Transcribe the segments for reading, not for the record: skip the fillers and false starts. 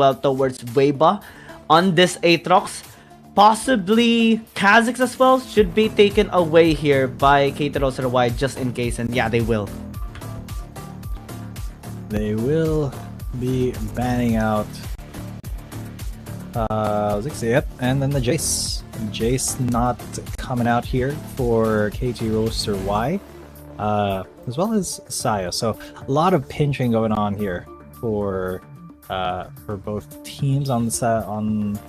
well towards Weiba on this Aatrox. Possibly Kha'Zix as well should be taken away here by KT.RY just in case, and yeah, they will. They will be banning out Zixi, yep, and then the Jace. Jace not coming out here for KT.RY, as well as Saya. So a lot of pinching going on here for both teams on the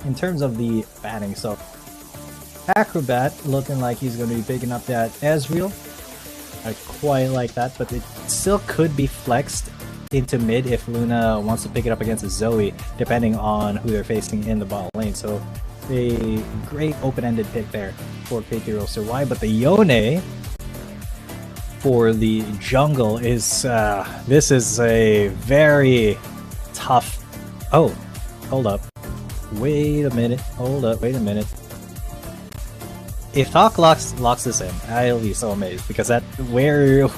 in terms of the banning. So Acrobat looking like he's going to be picking up that Ezreal. I quite like that, but it still could be flexed into mid if Luna wants to pick it up against a Zoe, depending on who they're facing in the bot lane. So a great open-ended pick there for KT.RY, but the Yone for the jungle is this is a very tough. Oh, hold up. Wait a minute. Hold up. Wait a minute. If Talk locks this in, I'll be so amazed, because that where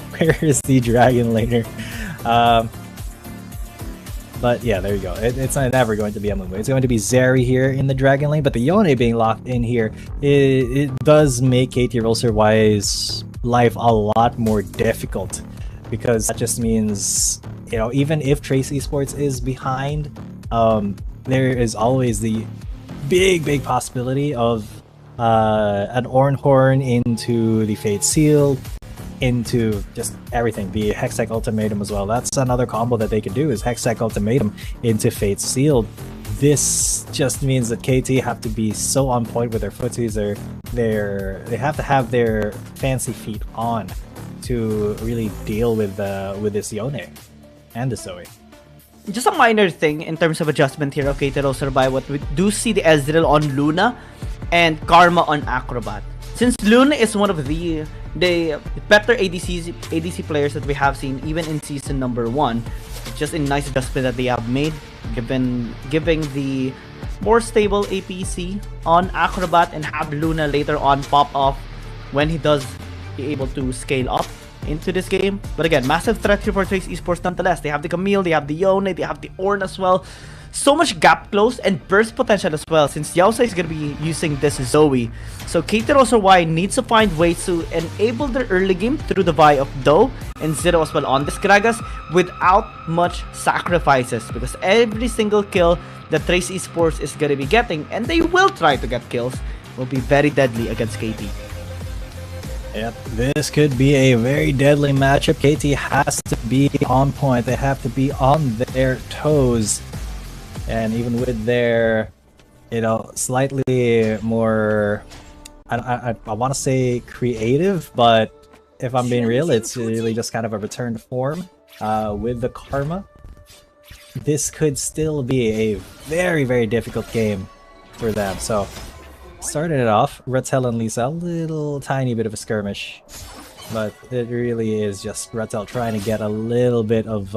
is the dragon laner? But yeah, there you go. It's never going to be a Mumu. It's going to be Zeri here in the dragon lane, but the Yone being locked in here, it does make KT.RY's life a lot more difficult, because that just means, you know, even if Trace Esports is behind, there is always the big possibility of an Ornhorn into the Fate Seal, into just everything, the Hextech Ultimatum as well. That's another combo that they can do, is Hextech Ultimatum into Fate Sealed. This just means that KT have to be so on point with their footsies. They have to have their fancy feet on to really deal with this Yone and the Zoe. Just a minor thing in terms of adjustment here of KT.RY. What we do see the Ezreal on Luna and Karma on Acrobat. Since Luna is one of the better ADC players that we have seen even in season number 1, just a nice adjustment that they have made, giving the more stable APC on Acrobat, and have Luna later on pop off when he does be able to scale up into this game. But again, massive threat here for Trace Esports nonetheless. They have the Camille, they have the Yone, they have the Ornn as well. So much gap close and burst potential as well, since Yaosa is going to be using this Zoe. So KT.RY needs to find ways to enable their early game through the Vi of Do and Zero as well on this Gragas without much sacrifices, because every single kill that Trace Esports is going to be getting, and they will try to get kills, will be very deadly against KT. Yep, this could be a very deadly matchup. KT has to be on point. They have to be on their toes. And even with their, you know, slightly more, I want to say creative, but if I'm being real, it's really just kind of a return to form with the Karma. This could still be a very difficult game for them. So, starting it off, Rattel and Lisa, a little tiny bit of a skirmish, but it really is just Rattel trying to get a little bit of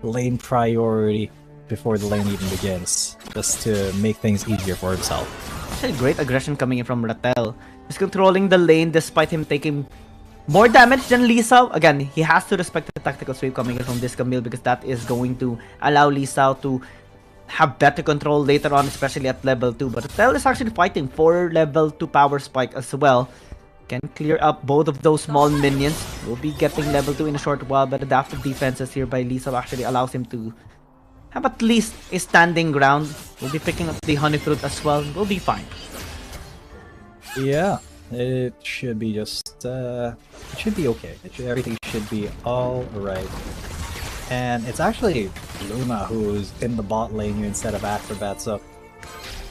lane priority before the lane even begins, just to make things easier for himself. Actually, great aggression coming in from Rattel. He's controlling the lane despite him taking more damage than Lisa. Again, he has to respect the tactical sweep coming in from this Camille, because that is going to allow Lisa to have better control later on, especially at level 2. But Rattel is actually fighting for level 2 power spike as well. Can clear up both of those small minions. Will be getting level 2 in a short while, but adaptive defenses here by Lisa actually allows him to have at least a standing ground. We'll be picking up the honey fruit as well. We'll be fine. Yeah, it should be just, it should be okay. Everything should be alright. And it's actually Luna who's in the bot lane here instead of Acrobat, so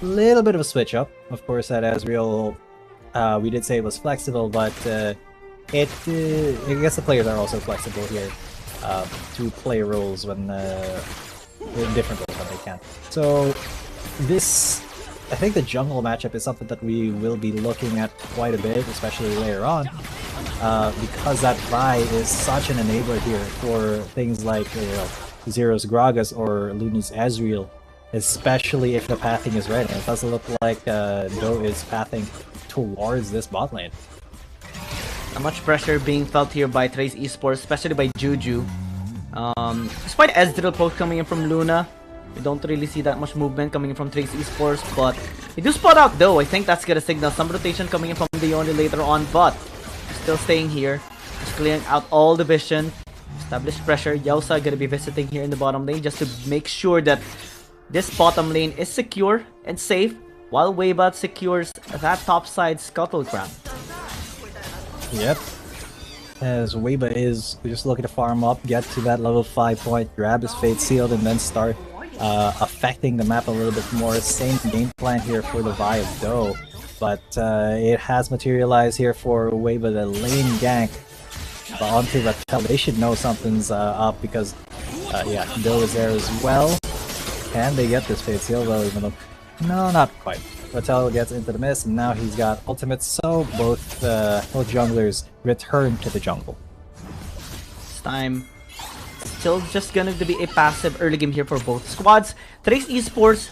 a little bit of a switch up. Of course, that Ezreal, we did say it was flexible, but I guess the players are also flexible here to play roles when different roles when they can. So this, I think the jungle matchup is something that we will be looking at quite a bit, especially later on, because that Vi is such an enabler here for things like, you know, Zero's Gragas or Luna's Ezreal, especially if the pathing is right. And it doesn't look like Do is pathing towards this bot lane. Not much pressure being felt here by Trace Esports, especially by Juju. Despite Ezreal poke coming in from Luna, We don't really see that much movement coming in from Trace Esports, but they do spot out though. I think that's gonna signal some rotation coming in from the Yone later on, but still staying here. Just clearing out all the vision. Established pressure. Yausa gonna be visiting here in the bottom lane just to make sure that this bottom lane is secure and safe, while Weiba secures that top side scuttle crab. Yep. As Weiba is just looking to farm up, get to that level 5 point, grab his Fate Sealed, and then start affecting the map a little bit more. Same game plan here for the Vi of Do, but it has materialized here for Weiba, the lane gank. But onto Rattel, they should know something's up because, yeah, Do is there as well. Can they get this Fate Seal though, even though... No, not quite. Rattel gets into the mist, and now he's got ultimate, so both junglers return to the jungle. This time, still just gonna be a passive early game here for both squads. Trace Esports,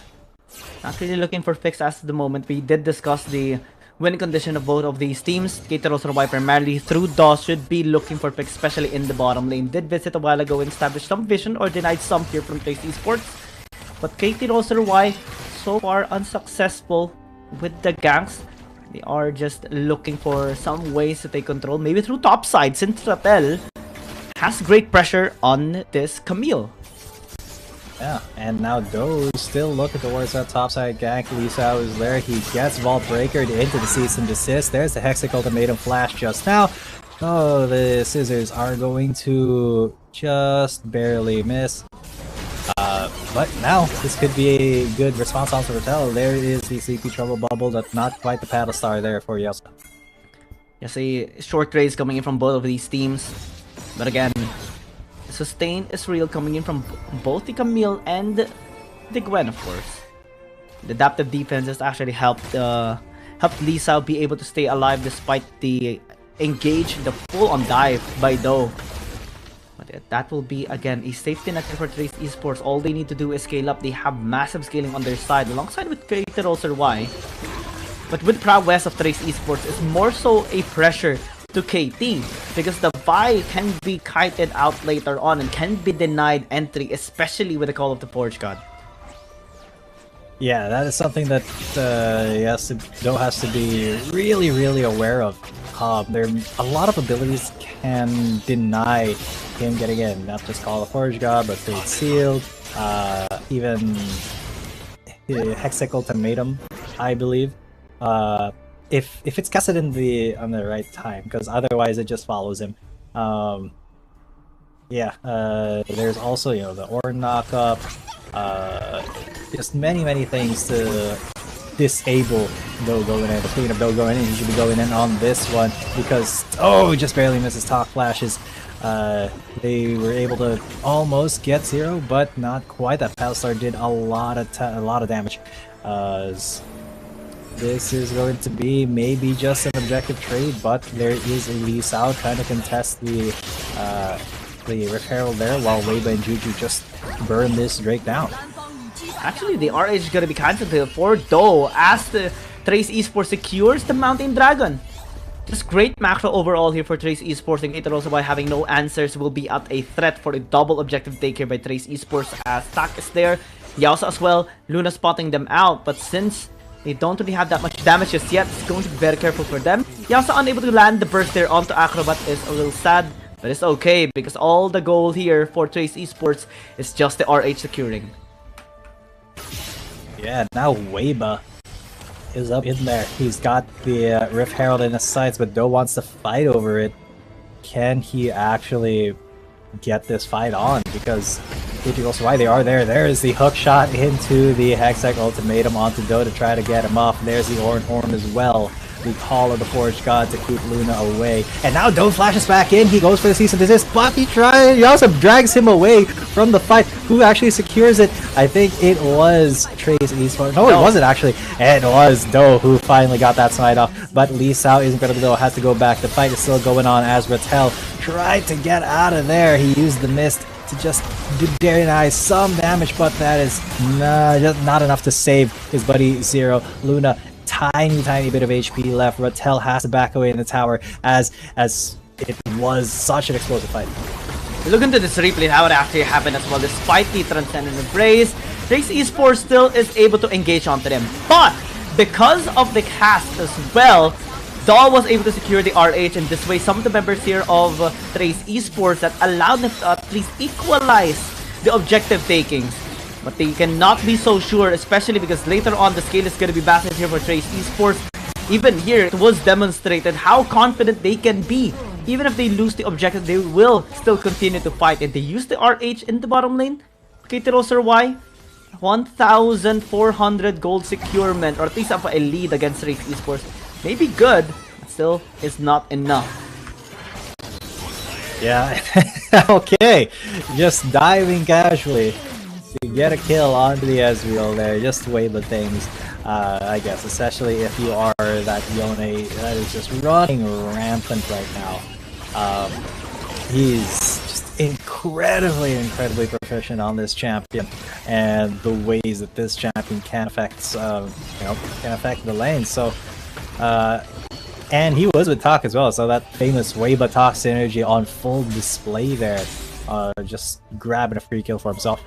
not really looking for picks as of the moment. We did discuss the winning condition of both of these teams. KT.RY primarily through DOS should be looking for picks, especially in the bottom lane. Did visit a while ago and established some vision or denied some here from Trace Esports. But KT.RY so far unsuccessful with the ganks. They are just looking for some ways to take control, maybe through top side, since Rattel has great pressure on this Camille. Yeah, and now Do still looking towards that topside gank. Lisao is there. He gets Vault Breaker into the cease and desist. There's the Hexic Ultimatum flash just now. Oh, the scissors are going to just barely miss. But now this could be a good response on Rattel. There is the CP Trouble Bubble, but not quite the Paddle Star there for Yelsa. Yes, a short race coming in from both of these teams. But again, sustain is real coming in from both the Camille and the Gwen, of course. The adaptive defense has actually helped Lisao be able to stay alive despite the the full-on dive by Do. But that will be, again, a safety net for Trace Esports. All they need to do is scale up. They have massive scaling on their side, alongside with KT.RY. But with prowess of Trace Esports, it's more so a pressure to KT, because the Vi can be kited out later on and can be denied entry, especially with the Call of the Forge God. Yeah, that is something that Do has to be really aware of. There a lot of abilities can deny him getting in, not just Call of Forge God, but Fate Sealed, even Hexic Ultimatum, I believe. If it's casted in on the right time, because otherwise it just follows him. There's also the Orn knockup, just many things to disable Do going in. Speaking of Do going in, he should be going in on this one because just barely misses Talk Flashes. They were able to almost get 0, but not quite. That Paddle did a lot of damage. This is going to be maybe just an objective trade, but there is a Lisao trying to contest the Rift Herald there, while Weiba and Juju just burn this Drake down. Actually, the RH is gonna be cancelled for Do as the Trace Esports secures the Mountain Dragon. Just great macro overall here for Trace Esports, and KT.RY having no answers will be at a threat for a double objective take here by Trace Esports as Tak is there, Yausa as well, Luna spotting them out, but since they don't really have that much damage just yet, it's going to be very careful for them. Yausa unable to land the burst there onto Acrobat is a little sad, but it's okay because all the goal here for Trace Esports is just the RH securing. Yeah, now Weiba is up in there. He's got the Rift Herald in his sights, but Do wants to fight over it. Can he actually get this fight on? Because KT.RY, they are there. There is the hook shot into the Hexic Ultimatum onto Do to try to get him off. There's the Orn as well. The Call of the Forge God to keep Luna away. And now Do flashes back in. He goes for the cease and desist, but he also drags him away from the fight. Who actually secures it? I think it was Trace Esports. No, it wasn't actually. It was Do who finally got that smite off. But Lisao isn't going to go. Has to go back. The fight is still going on as Rattel tried to get out of there. He used the mist to just deny some damage, but that is just not enough to save his buddy Zero. Luna, tiny bit of HP left. Rattel has to back away in the tower as it was such an explosive fight. Look into this replay, how it actually happened as well. Despite the Transcendent Embrace, Trace Esports still is able to engage onto them. But because of the cast as well, Doll was able to secure the RH, and this way some of the members here of Trace Esports that allowed them to at least equalize the objective takings. But they cannot be so sure, especially because later on the scale is going to be massive here for Trace Esports. Even here, it was demonstrated how confident they can be. Even if they lose the objective, they will still continue to fight. And they use the RH in the bottom lane. KT.RY, 1,400 gold securement, or at least have a lead against Trace Esports. Maybe good, but still is not enough. Yeah, okay. Just diving casually to get a kill onto the Ezreal there. Just weigh the things, I guess. Especially if you are that Yone that is just running rampant right now. He's just incredibly proficient on this champion, and the ways that this champion can affect, can affect the lane. So, and he was with Talk as well, so that famous Weiba Talk synergy on full display there, just grabbing a free kill for himself.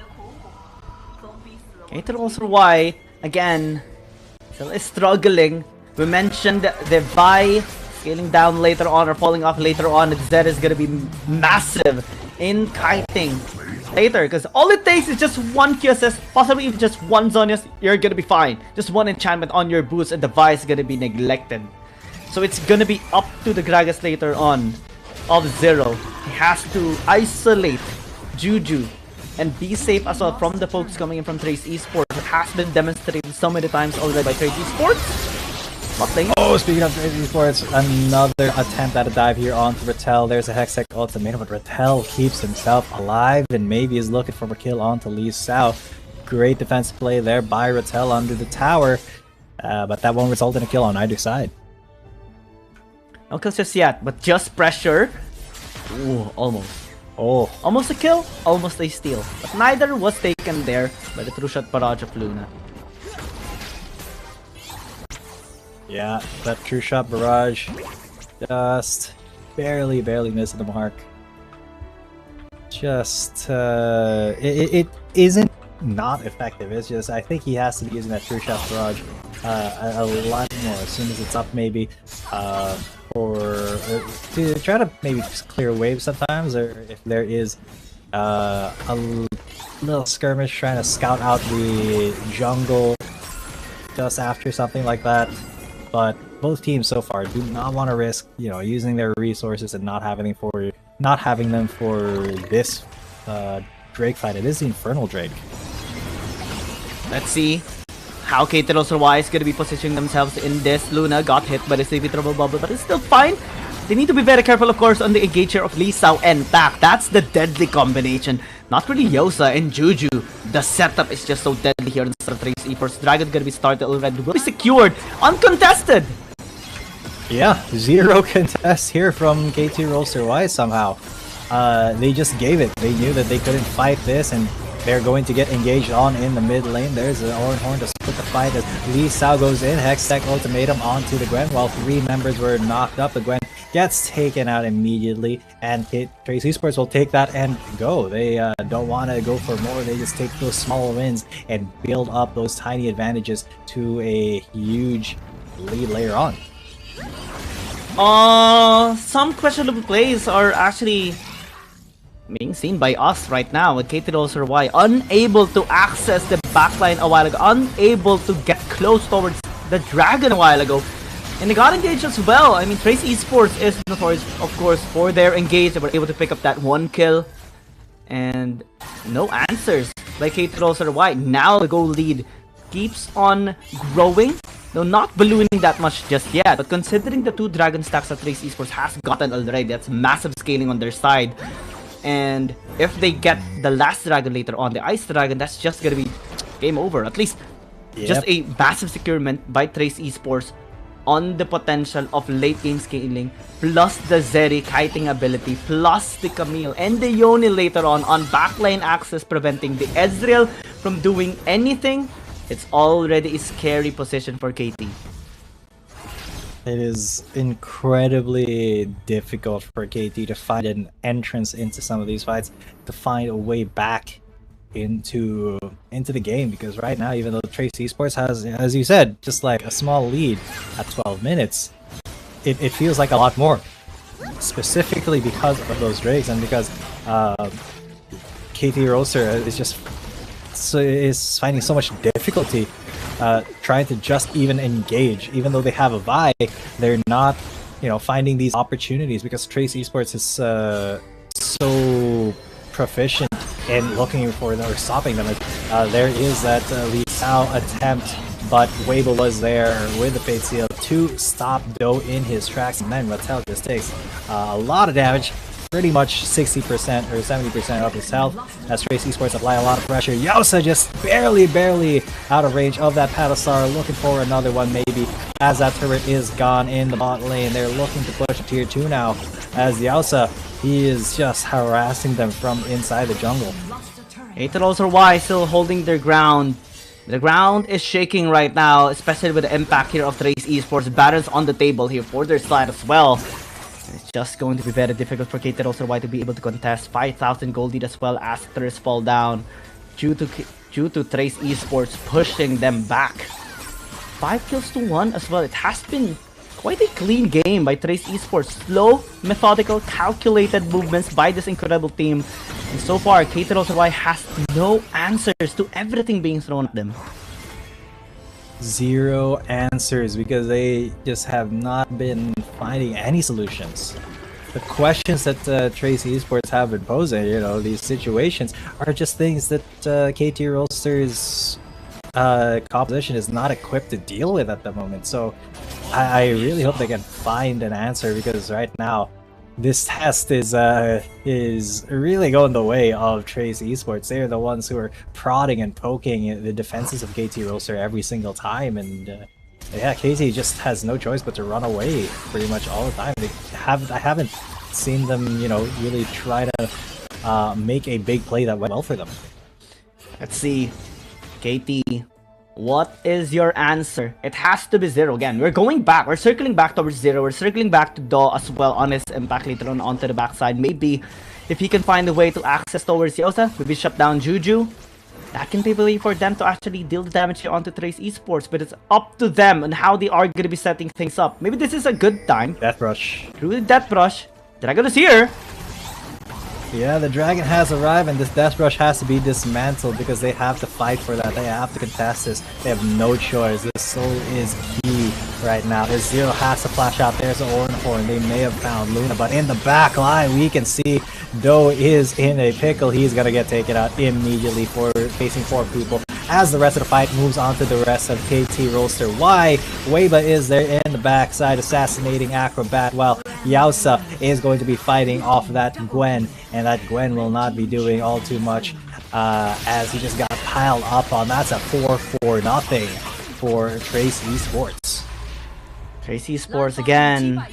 KT.RY, again, still is struggling. We mentioned the Vi scaling down later on, or falling off later on. Zed is gonna be massive in kiting later, because all it takes is just one QSS, possibly even just one Zonius, you're gonna be fine. Just one enchantment on your boots and the Vi is gonna be neglected. So it's gonna be up to the Gragas later on of Zero. He has to isolate Juju and be safe as well from the folks coming in from Trace Esports. It has been demonstrated so many times already by Trace Esports. Oh, speaking of Trace Esports, another attempt at a dive here onto Rattel. There's a Hextech ultimatum, but Rattel keeps himself alive and maybe is looking for a kill onto Lee Sao. Great defense play there by Rattel under the tower, but that won't result in a kill on either side. No kills just yet, but just pressure. Ooh, almost. Oh, almost a kill, almost a steal. But neither was taken there by the true shot barrage of Luna. Yeah, that true shot barrage just barely missed the mark. Just, it isn't not effective. It's just, I think he has to be using that true shot barrage a lot more as soon as it's up, maybe, to try to maybe just clear waves sometimes, or if there is a little skirmish trying to scout out the jungle just after something like that. But both teams so far do not want to risk, using their resources and not having them for this Drake fight. It is the Infernal Drake. Let's see how KT.RY is going to be positioning themselves in this. Luna got hit by the CV Trouble Bubble, but it's still fine. They need to be very careful, of course, on the engager of Lee Sao and Tak. That's the deadly combination. Not really Yosa and Juju. The setup is just so deadly here in the Trace Esports. Dragon gonna be started already. Will be secured. Uncontested. Yeah, 0 contest here from KT.RY somehow. They just gave it. They knew that they couldn't fight this, and they're going to get engaged on in the mid lane. There's an Orange Horn to split the fight as Lee Sao goes in. Hextech ultimatum onto the Gwen, while 3 members were knocked up. The Gwen gets taken out immediately, and Trace Esports will take that and go. They don't want to go for more. They just take those small wins and build up those tiny advantages to a huge lead later on. Some questionable plays are actually being seen by us right now with KT.RY unable to access the backline a while ago, unable to get close towards the Dragon a while ago. And they got engaged as well. I mean, Trace Esports is notorious, of course, for their engage. They were able to pick up that 1 kill. And no answers by KT.RY. Now the goal lead keeps on growing. Though not ballooning that much just yet. But considering the 2 Dragon stacks that Trace Esports has gotten already, that's massive scaling on their side. And if they get the last Dragon later on, the Ice Dragon, that's just gonna be game over. At least just a massive securement by Trace Esports on the potential of late game scaling, plus the Zeri kiting ability, plus the Camille and the Yone later on backline access, preventing the Ezreal from doing anything. It's already a scary position for KT. It is incredibly difficult for KT to find an entrance into some of these fights, to find a way back into the game, because right now, even though Trace Esports has, as you said, just like a small lead at 12 minutes, it feels like a lot more, specifically because of those Drakes and because KT Roaster is finding so much difficulty trying to just even engage. Even though they have a Vi, they're not, you know, finding these opportunities because Trace Esports is so proficient in looking for them or stopping them. There is that Lee Sao attempt, but Weibo was there with the Fate Seal to stop Do in his tracks, and then Rattel just takes a lot of damage, pretty much 60% or 70% of his health, as Trace Esports apply a lot of pressure. Yausa just barely out of range of that Patasar, looking for another one maybe, as that turret is gone in the bot lane. They're looking to push to tier 2 now, as Yausa, he is just harassing them from inside the jungle. KT.RY still holding their ground. The ground is shaking right now, especially with the impact here of Trace Esports. Battles on the table here for their side as well. It's just going to be very difficult for KT.RY to be able to contest. 5,000 gold lead as well as turrets fall down due to Trace Esports pushing them back. 5 kills to 1 as well. It has been quite a clean game by Trace Esports. Slow, methodical, calculated movements by this incredible team. And so far, KT.RY has no answers to everything being thrown at them. Zero answers, because they just have not been finding any solutions. The questions that Trace Esports have been posing, you know, these situations, are just things that KT Roaster's composition is not equipped to deal with at the moment. So I really hope they can find an answer, because right now this test is really going the way of Trace Esports. They're the ones who are prodding and poking the defenses of KT Roaster every single time, and yeah, KT just has no choice but to run away pretty much all the time. I haven't seen them, you know, really try to make a big play that went well for them. Let's see, KT, what is your answer? It has to be 0 again. We're going back. We're circling back towards 0. We're circling back to Do as well on his impact later on onto the backside. Maybe if he can find a way to access towards Yosa, maybe shut down Juju. That can be a way for them to actually deal the damage here onto Trace Esports. But it's up to them and how they are going to be setting things up. Maybe this is a good time. Death Rush. Through the Death Rush. Dragon is here. Yeah, the dragon has arrived, and this Death Rush has to be dismantled because they have to fight for that. They have to contest this. They have no choice. This soul is key right now. There's Zero has to flash out. There's an Oranhorn. They may have found Luna, but in the back line, we can see Do is in a pickle. He's gonna get taken out immediately for facing 4 people. As the rest of the fight moves on to the rest of KT Roaster. Weiba is there in the backside, assassinating Acrobat, while Yausa is going to be fighting off that Gwen, and that Gwen will not be doing all too much as he just got piled up on. That's a 4-4-0 for Trace Esports. Trace Esports again.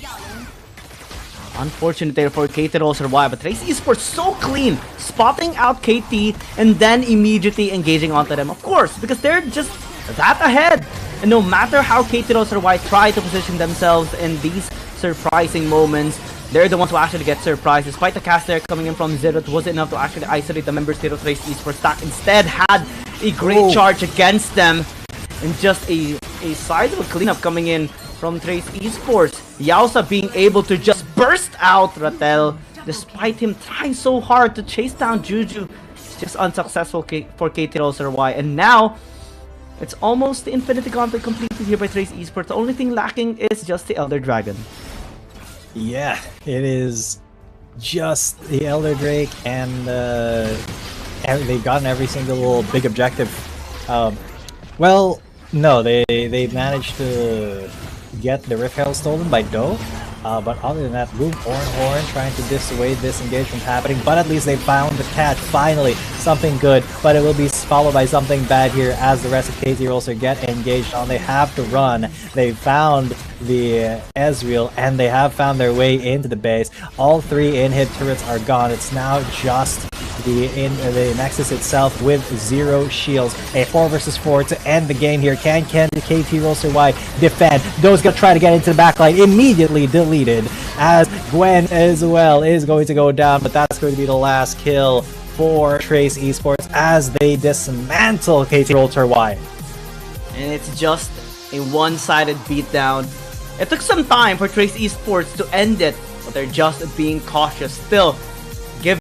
Unfortunate there for KT.RY, but Trace Esports so clean, spotting out KT and then immediately engaging onto them, of course, because they're just that ahead. And no matter how KT.RY try to position themselves in these surprising moments, they're the ones who actually get surprised. Despite the cast there coming in from Zero, it wasn't enough to actually isolate the members here of Trace Esports. That instead had a great charge against them, and just a sizable cleanup coming in from Trace Esports. Yausa being able to just burst out Rattel, despite him trying so hard to chase down Juju. It's just unsuccessful for KT.RY, and now it's almost the Infinity Gauntlet completed here by Trace Esports. The only thing lacking is just the Elder Dragon. Yeah, it is just the Elder Drake, and they've gotten every single big objective. Well, no, they managed to get the Rift Herald stolen by Do, but other than that, Boom Horn trying to dissuade this engagement from happening, but at least they found the catch, finally, something good, but it will be followed by something bad here as the rest of KT also get engaged on. They have to run. They found the Ezreal, and they have found their way into the base. All 3 in-hit turrets are gone. It's now just the Nexus itself with 0 shields. A 4 versus 4 to end the game here. Can KT.RY defend? Do's gonna try to get into the backline. Immediately deleted as Gwen as well is going to go down, but that's going to be the last kill for Trace Esports as they dismantle KT.RY. And it's just a one-sided beatdown. It took some time for Trace Esports to end it, but they're just being cautious. Still,